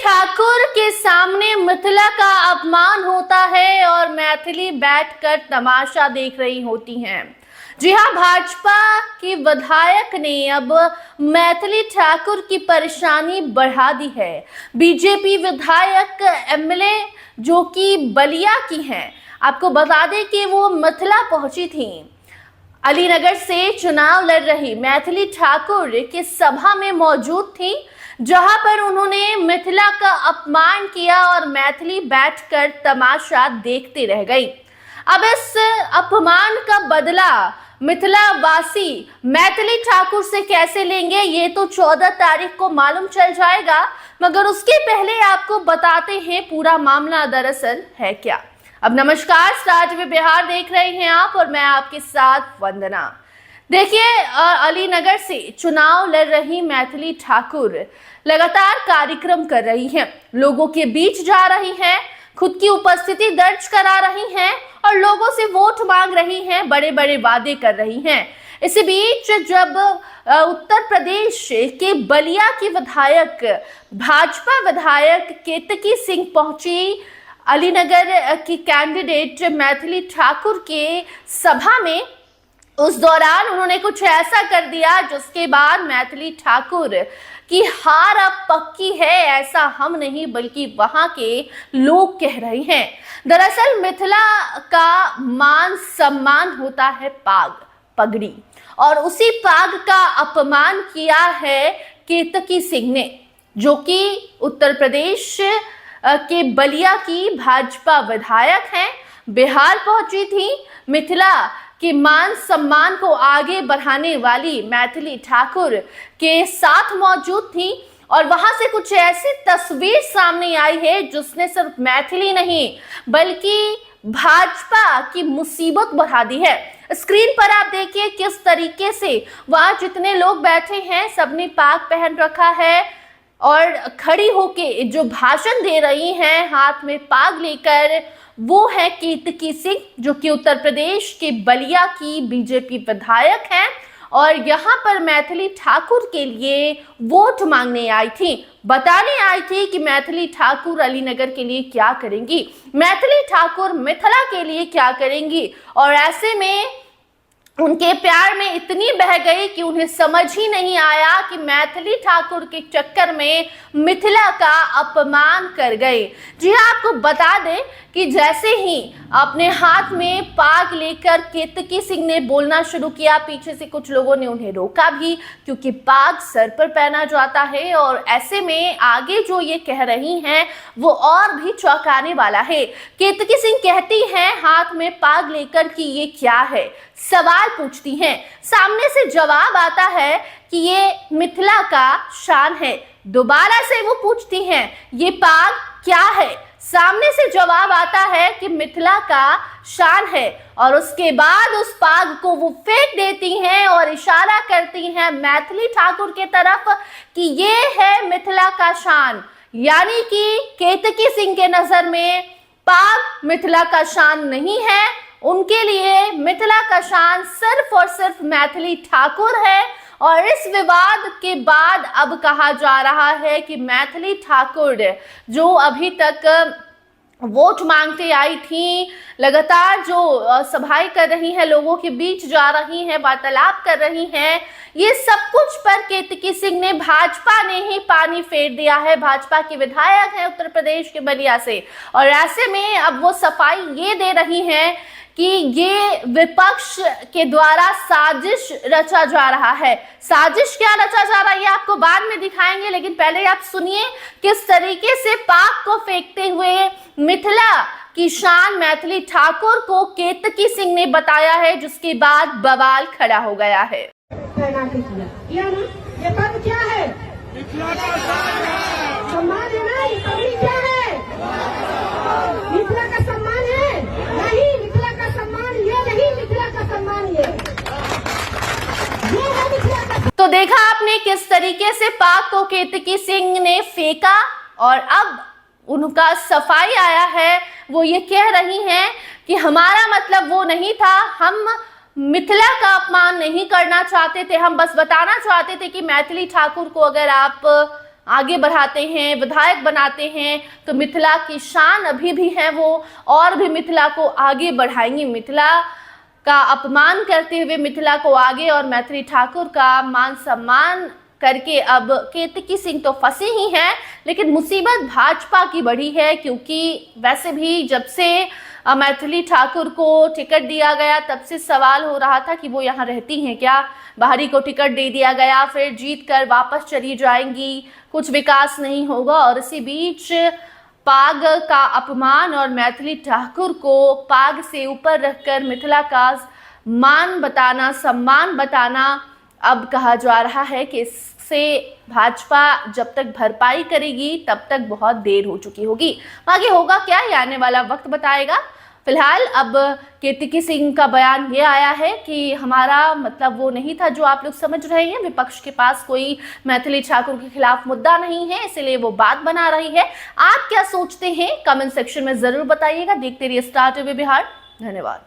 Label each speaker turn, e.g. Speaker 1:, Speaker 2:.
Speaker 1: ठाकुर के सामने मिथिला का अपमान होता है और मैथिली बैठकर तमाशा देख रही होती हैं। जी हां, भाजपा की विधायक ने अब मैथिली ठाकुर की परेशानी बढ़ा दी है। बीजेपी विधायक एमएलए जो कि बलिया की हैं, आपको बता दें कि वो मिथिला पहुंची थी। अलीनगर से चुनाव लड़ रही मैथिली ठाकुर की सभा में मौजूद थी, जहां पर उन्होंने मिथिला का अपमान किया और मैथिली बैठकर तमाशा देखते रह गई। अब इस अपमान का बदला मिथिला वासी मैथिली ठाकुर से कैसे लेंगे, ये तो 14 तारीख को मालूम चल जाएगा। मगर उसके पहले आपको बताते हैं पूरा मामला दरअसल है क्या। अब नमस्कार, स्टार टीवी बिहार देख रहे हैं आप और मैं आपके साथ वंदना। देखिए, अलीनगर से चुनाव लड़ रही मैथिली ठाकुर लगातार कार्यक्रम कर रही हैं, लोगों के बीच जा रही हैं, खुद की उपस्थिति दर्ज करा रही हैं और लोगों से वोट मांग रही हैं, बड़े बड़े वादे कर रही हैं। इसी बीच जब उत्तर प्रदेश के बलिया की विधायक भाजपा विधायक केतकी सिंह पहुंची अलीनगर की कैंडिडेट मैथिली ठाकुर के सभा में, उस दौरान उन्होंने कुछ ऐसा कर दिया जिसके बाद मैथिली ठाकुर की हार अब पक्की है, ऐसा हम नहीं बल्कि वहां के लोग कह रहे हैं। दरअसल मिथिला का मान सम्मान होता है पाग, पगड़ी, और उसी पाग का अपमान किया है केतकी सिंह ने, जो कि उत्तर प्रदेश के बलिया की भाजपा विधायक हैं। बिहार पहुंची थी, मिथिला के मान सम्मान को आगे बढ़ाने वाली मैथिली ठाकुर के साथ मौजूद थी और वहां से कुछ ऐसी तस्वीर सामने आई है जिसने सिर्फ मैथिली नहीं बल्कि भाजपा की मुसीबत बढ़ा दी है। स्क्रीन पर आप देखिए किस तरीके से वहां जितने लोग बैठे हैं सबने पाग पहन रखा है और खड़ी होके जो भाषण दे रही हैं हाथ में पाग लेकर, वो है केतकी सिंह, जो कि उत्तर प्रदेश के बलिया की बीजेपी विधायक हैं और यहाँ पर मैथिली ठाकुर के लिए वोट मांगने आई थी, बताने आई थी कि मैथिली ठाकुर अलीनगर के लिए क्या करेंगी, मैथिली ठाकुर मिथिला के लिए क्या करेंगी। और ऐसे में उनके प्यार में इतनी बह गई कि उन्हें समझ ही नहीं आया कि मैथिली ठाकुर के चक्कर में मिथिला का अपमान कर गए। जी हाँ, आपको बता दें कि जैसे ही अपने हाथ में पाग लेकर केतकी सिंह ने बोलना शुरू किया, पीछे से कुछ लोगों ने उन्हें रोका भी, क्योंकि पाग सर पर पहना जाता है और ऐसे में आगे जो ये कह रही हैं वो और भी चौंकाने वाला है। केतकी सिंह कहती हैं हाथ में पाग लेकर कि ये क्या है, सवाल पूछती हैं, सामने से जवाब आता है कि ये मिथिला का शान है। दोबारा से वो पूछती हैं ये पाग क्या है, सामने से जवाब आता है कि मिथिला का शान है और उसके बाद उस पाग को वो फेंक देती हैं और इशारा करती हैं मैथिली ठाकुर के तरफ कि ये है मिथिला का शान। यानी कि केतकी सिंह के नजर में पाग मिथिला का शान नहीं है, उनके लिए मिथिला का शान सिर्फ और सिर्फ मैथिली ठाकुर है। और इस विवाद के बाद अब कहा जा रहा है कि मैथिली ठाकुर जो अभी तक वोट मांगते आई थी, लगातार जो सभाएं कर रही हैं, लोगों के बीच जा रही हैं, वार्तालाप कर रही हैं, ये सब कुछ पर केतकी सिंह ने, भाजपा ने ही पानी फेर दिया है। भाजपा के विधायक हैं उत्तर प्रदेश के बलिया से और ऐसे में अब वो सफाई ये दे रही हैं कि ये विपक्ष के द्वारा साजिश रचा जा रहा है। साजिश क्या रचा जा रहा है ये आपको बाद में दिखाएंगे, लेकिन पहले आप सुनिए किस तरीके से पाग को फेंकते हुए मिथिला की शान मैथिली ठाकुर को केतकी सिंह ने बताया है, जिसके बाद बवाल खड़ा हो गया है।
Speaker 2: ये पद क्या है? सम्मान है ना, ये पगड़ी क्या है? मिथिला का सम्मान है? नहीं, मिथिला का सम्मान ये नहीं, मिथिला का सम्मान ये है मिथिला का।
Speaker 1: तो देखा आपने किस तरीके से पाग को केतकी सिंह ने फेंका और अब उनका सफाई आया है। वो ये कह रही हैं कि हमारा मतलब वो नहीं था, हम मिथिला का अपमान नहीं करना चाहते थे, हम बस बताना चाहते थे कि मैथिली ठाकुर को अगर आप आगे बढ़ाते हैं, विधायक बनाते हैं, तो मिथिला की शान अभी भी है वो, और भी मिथिला को आगे बढ़ाएंगे। मिथिला का अपमान करते हुए मिथिला को आगे, और मैथिली ठाकुर का मान सम्मान करके अब केतकी सिंह तो फंसे ही हैं, लेकिन मुसीबत भाजपा की बढ़ी है, क्योंकि वैसे भी जब से मैथिली ठाकुर को टिकट दिया गया तब से सवाल हो रहा था कि वो यहाँ रहती हैं क्या। बाहरी को टिकट दे दिया गया, फिर जीत कर वापस चली जाएंगी, कुछ विकास नहीं होगा, और इसी बीच पाग का अपमान और मैथिली ठाकुर को पाग से ऊपर रखकर मिथिला का मान बताना, सम्मान बताना, अब कहा जा रहा है कि इससे भाजपा जब तक भरपाई करेगी तब तक बहुत देर हो चुकी होगी। आगे होगा क्या, ये आने वाला वक्त बताएगा। फिलहाल अब केतकी सिंह का बयान ये आया है कि हमारा मतलब वो नहीं था जो आप लोग समझ रहे हैं, विपक्ष के पास कोई मैथिली ठाकुर के खिलाफ मुद्दा नहीं है, इसलिए वो बात बना रही है। आप क्या सोचते हैं कमेंट सेक्शन में जरूर बताइएगा। देखते रहिए स्टार टीवी बिहार। धन्यवाद।